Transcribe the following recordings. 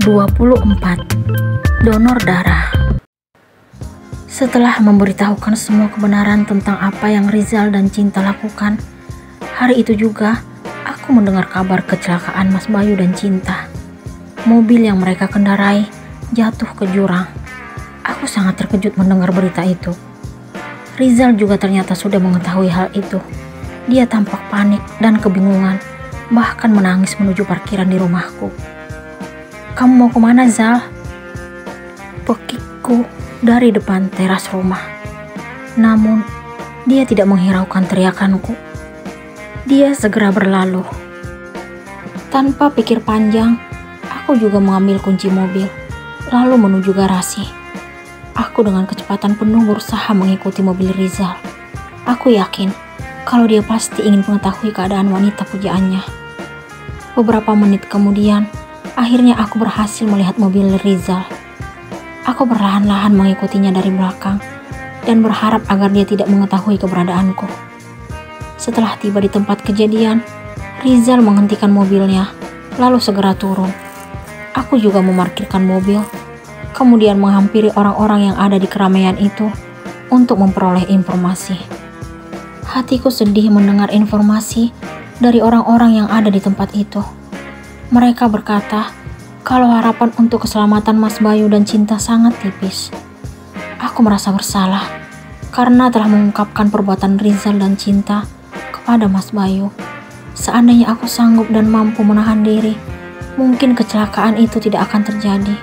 24. Donor darah. Setelah memberitahukan semua kebenaran tentang apa yang Rizal dan Cinta lakukan, hari itu juga aku mendengar kabar kecelakaan Mas Bayu dan Cinta. Mobil yang mereka kendarai jatuh ke jurang. Aku sangat terkejut mendengar berita itu. Rizal juga ternyata sudah mengetahui hal itu. Dia tampak panik dan kebingungan, bahkan menangis menuju parkiran di rumahku. "Kamu mau kemana, Zal?" Pekikku dari depan teras rumah. Namun, dia tidak menghiraukan teriakanku. Dia segera berlalu. Tanpa pikir panjang, aku juga mengambil kunci mobil, lalu menuju garasi. Aku dengan kecepatan penuh berusaha mengikuti mobil Rizal. Aku yakin kalau dia pasti ingin mengetahui keadaan wanita pujaannya. Beberapa menit kemudian, akhirnya aku berhasil melihat mobil Rizal. Aku perlahan-lahan mengikutinya dari belakang dan berharap agar dia tidak mengetahui keberadaanku. Setelah tiba di tempat kejadian, Rizal menghentikan mobilnya, lalu segera turun. Aku juga memarkirkan mobil, kemudian menghampiri orang-orang yang ada di keramaian itu untuk memperoleh informasi. Hatiku sedih mendengar informasi dari orang-orang yang ada di tempat itu. Mereka berkata kalau harapan untuk keselamatan Mas Bayu dan Cinta sangat tipis. Aku merasa bersalah karena telah mengungkapkan perbuatan Rizal dan Cinta kepada Mas Bayu. Seandainya aku sanggup dan mampu menahan diri, mungkin kecelakaan itu tidak akan terjadi.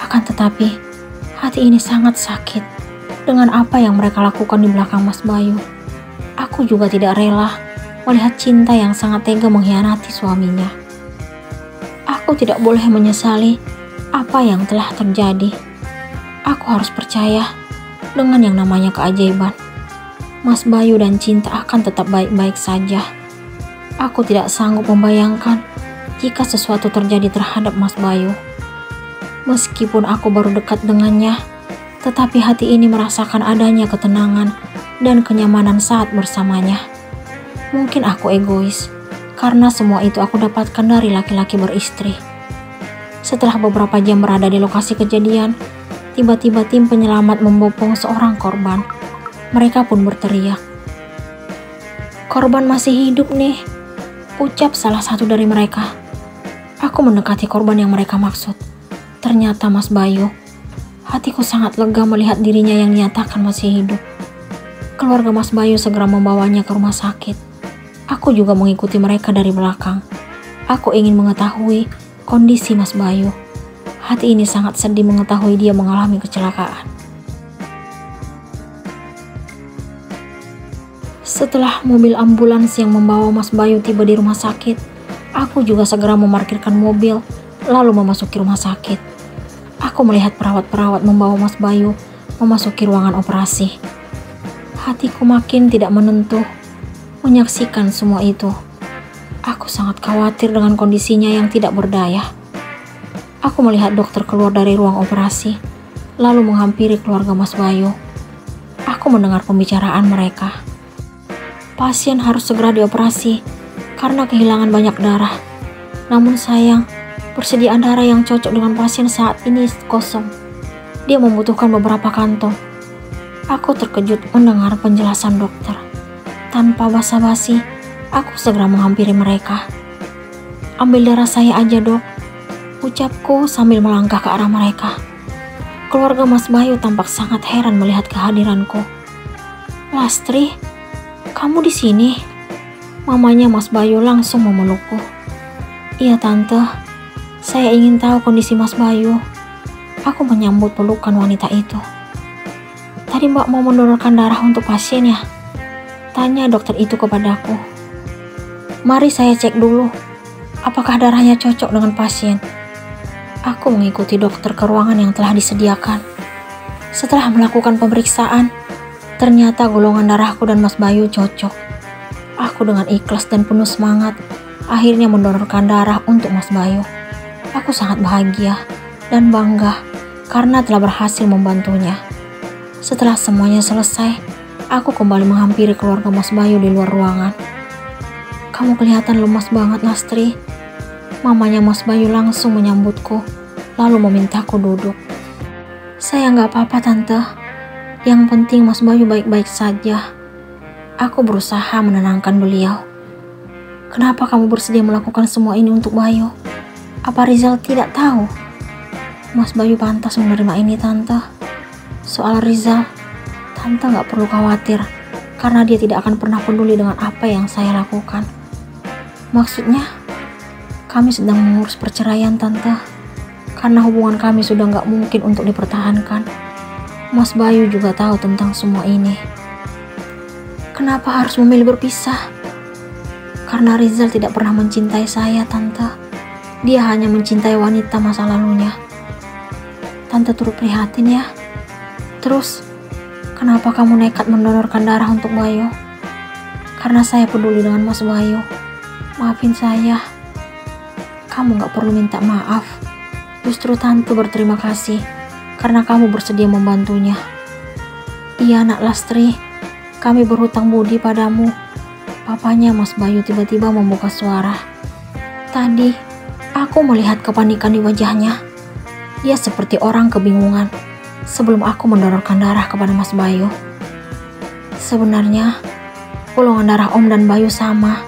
Akan tetapi, hati ini sangat sakit dengan apa yang mereka lakukan di belakang Mas Bayu. Aku juga tidak rela melihat Cinta yang sangat tega mengkhianati suaminya. Aku tidak boleh menyesali apa yang telah terjadi. Aku harus percaya dengan yang namanya keajaiban. Mas Bayu dan Cinta akan tetap baik-baik saja. Aku tidak sanggup membayangkan jika sesuatu terjadi terhadap Mas Bayu. Meskipun aku baru dekat dengannya, tetapi hati ini merasakan adanya ketenangan dan kenyamanan saat bersamanya. Mungkin aku egois, karena semua itu aku dapatkan dari laki-laki beristri. Setelah beberapa jam berada di lokasi kejadian, tiba-tiba tim penyelamat membopong seorang korban. Mereka pun berteriak, "Korban masih hidup nih," ucap salah satu dari mereka. Aku mendekati korban yang mereka maksud. Ternyata Mas Bayu. Hatiku sangat lega melihat dirinya yang dinyatakan masih hidup. Keluarga Mas Bayu segera membawanya ke rumah sakit. Aku juga mengikuti mereka dari belakang. Aku ingin mengetahui kondisi Mas Bayu. Hati ini sangat sedih mengetahui dia mengalami kecelakaan. Setelah mobil ambulans yang membawa Mas Bayu tiba di rumah sakit, aku juga segera memarkirkan mobil lalu memasuki rumah sakit. Aku melihat perawat-perawat membawa Mas Bayu memasuki ruangan operasi. Hatiku makin tidak menentu menyaksikan semua itu. Aku sangat khawatir dengan kondisinya yang tidak berdaya. Aku melihat dokter keluar dari ruang operasi, lalu menghampiri keluarga Mas Bayu. Aku mendengar pembicaraan mereka. Pasien harus segera dioperasi karena kehilangan banyak darah. Namun sayang, persediaan darah yang cocok dengan pasien saat ini kosong. Dia membutuhkan beberapa kantong. Aku terkejut mendengar penjelasan dokter. Tanpa basa-basi, aku segera menghampiri mereka. "Ambil darah saya aja, Dok," ucapku sambil melangkah ke arah mereka. Keluarga Mas Bayu tampak sangat heran melihat kehadiranku. "Lastri, kamu di sini?" Mamanya Mas Bayu langsung memelukku. "Iya, Tante. Saya ingin tahu kondisi Mas Bayu." Aku menyambut pelukan wanita itu. "Tadi Mbak mau mendonorkan darah untuk pasien ya?" tanya dokter itu kepadaku. "Mari saya cek dulu, apakah darahnya cocok dengan pasien." Aku mengikuti dokter ke ruangan yang telah disediakan. Setelah melakukan pemeriksaan, ternyata golongan darahku dan Mas Bayu cocok. Aku dengan ikhlas dan penuh semangat akhirnya mendonorkan darah untuk Mas Bayu. Aku sangat bahagia dan bangga karena telah berhasil membantunya. Setelah semuanya selesai, aku kembali menghampiri keluarga Mas Bayu di luar ruangan. "Kamu kelihatan lemas banget, Lastri," Mamanya Mas Bayu langsung menyambutku, lalu memintaku duduk. Saya nggak apa-apa tante, yang penting Mas Bayu baik-baik saja. Aku berusaha menenangkan beliau. Kenapa kamu bersedia melakukan semua ini untuk Bayu? Apa Rizal tidak tahu? Mas Bayu pantas menerima ini tante. Soal Rizal, tante nggak perlu khawatir, karena dia tidak akan pernah peduli dengan apa yang saya lakukan. Maksudnya, kami sedang mengurus perceraian tante, karena hubungan kami sudah nggak mungkin untuk dipertahankan. Mas Bayu juga tahu tentang semua ini. Kenapa harus memilih berpisah? Karena Rizal tidak pernah mencintai saya tante. Dia hanya mencintai wanita masa lalunya. Tante turut prihatin ya. Terus, kenapa kamu nekat mendonorkan darah untuk Bayu? Karena saya peduli dengan Mas Bayu. Maafin saya. Kamu gak perlu minta maaf. Justru tante berterima kasih karena kamu bersedia membantunya. Iya Nak Lastri, kami berhutang budi padamu. Papanya Mas Bayu tiba-tiba membuka suara. Tadi, aku melihat kepanikan di wajahnya. Ia seperti orang kebingungan sebelum aku mendonorkan darah kepada Mas Bayu. Sebenarnya, golongan darah Om dan Bayu sama,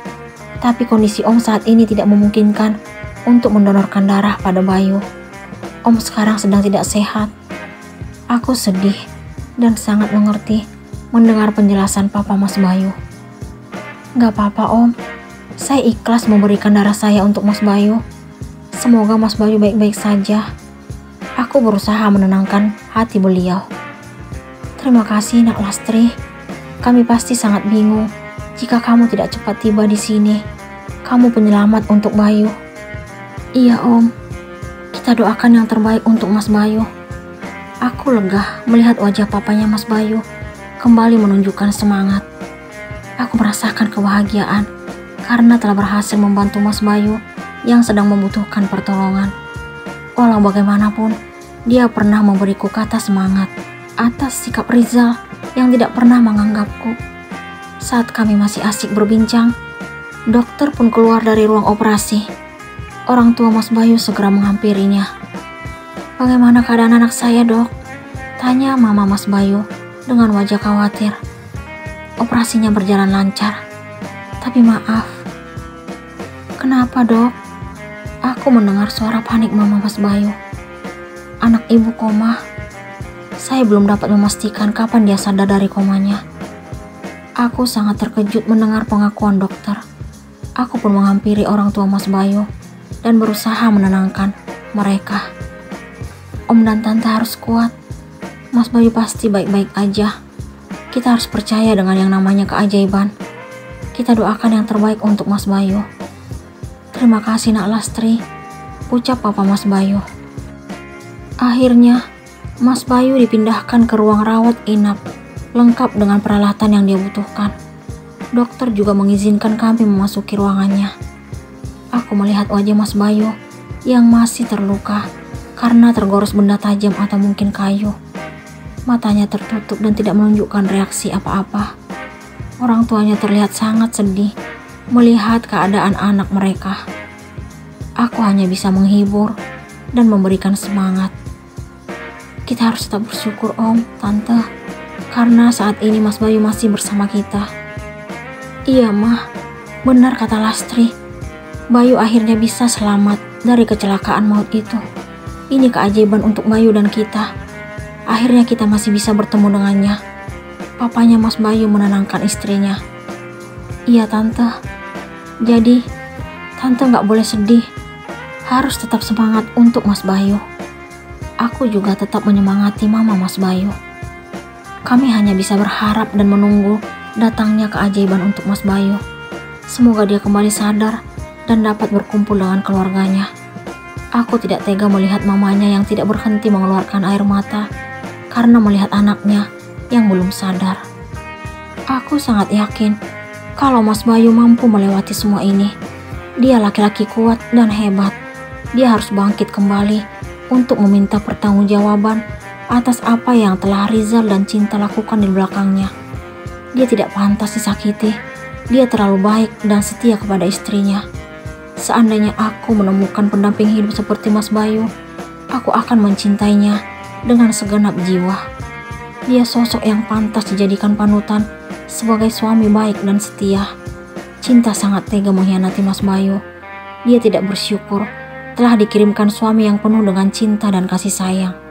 tapi kondisi Om saat ini tidak memungkinkan untuk mendonorkan darah pada Bayu. Om sekarang sedang tidak sehat. Aku sedih dan sangat mengerti mendengar penjelasan Papa Mas Bayu. Gak apa-apa Om, saya ikhlas memberikan darah saya untuk Mas Bayu. Semoga Mas Bayu baik-baik saja. Aku berusaha menenangkan hati beliau. Terima kasih Nak Lastri. Kami pasti sangat bingung jika kamu tidak cepat tiba di sini. Kamu penyelamat untuk Bayu. Iya Om. Kita doakan yang terbaik untuk Mas Bayu. Aku lega melihat wajah papanya Mas Bayu kembali menunjukkan semangat. Aku merasakan kebahagiaan karena telah berhasil membantu Mas Bayu yang sedang membutuhkan pertolongan. Walau bagaimanapun, dia pernah memberiku kata semangat atas sikap Rizal yang tidak pernah menganggapku. Saat kami masih asik berbincang, dokter pun keluar dari ruang operasi. Orang tua Mas Bayu segera menghampirinya. Bagaimana keadaan anak saya dok? Tanya mama Mas Bayu dengan wajah khawatir. Operasinya berjalan lancar. Tapi maaf. Kenapa dok? Aku mendengar suara panik mama Mas Bayu. Anak ibu koma. Saya belum dapat memastikan kapan dia sadar dari komanya. Aku sangat terkejut mendengar pengakuan dokter. Aku pun menghampiri orang tua Mas Bayu dan berusaha menenangkan mereka. Om dan Tante harus kuat. Mas Bayu pasti baik-baik aja. Kita harus percaya dengan yang namanya keajaiban. Kita doakan yang terbaik untuk Mas Bayu. Terima kasih Nak Lastri, ucap Papa Mas Bayu. Akhirnya, Mas Bayu dipindahkan ke ruang rawat inap, lengkap dengan peralatan yang dia butuhkan. Dokter juga mengizinkan kami memasuki ruangannya. Aku melihat wajah Mas Bayu yang masih terluka karena tergores benda tajam atau mungkin kayu. Matanya tertutup dan tidak menunjukkan reaksi apa-apa. Orang tuanya terlihat sangat sedih melihat keadaan anak mereka. Aku hanya bisa menghibur dan memberikan semangat. Kita harus tetap bersyukur Om, Tante, karena saat ini Mas Bayu masih bersama kita. Iya Mah, benar kata Lastri. Bayu akhirnya bisa selamat dari kecelakaan maut itu. Ini keajaiban untuk Bayu dan kita. Akhirnya kita masih bisa bertemu dengannya. Papanya Mas Bayu menenangkan istrinya. Iya Tante. Jadi, Tante gak boleh sedih. Harus tetap semangat untuk Mas Bayu. Aku juga tetap menyemangati Mama Mas Bayu. Kami hanya bisa berharap dan menunggu datangnya keajaiban untuk Mas Bayu. Semoga dia kembali sadar dan dapat berkumpul dengan keluarganya. Aku tidak tega melihat mamanya yang tidak berhenti mengeluarkan air mata karena melihat anaknya yang belum sadar. Aku sangat yakin kalau Mas Bayu mampu melewati semua ini. Dia laki-laki kuat dan hebat. Dia harus bangkit kembali untuk meminta pertanggungjawaban atas apa yang telah Rizal dan Cinta lakukan di belakangnya. Dia tidak pantas disakiti. Dia terlalu baik dan setia kepada istrinya. Seandainya aku menemukan pendamping hidup seperti Mas Bayu, aku akan mencintainya dengan segenap jiwa. Dia sosok yang pantas dijadikan panutan sebagai suami baik dan setia. Cinta sangat tega mengkhianati Mas Bayu. Dia tidak bersyukur telah dikirimkan suami yang penuh dengan cinta dan kasih sayang.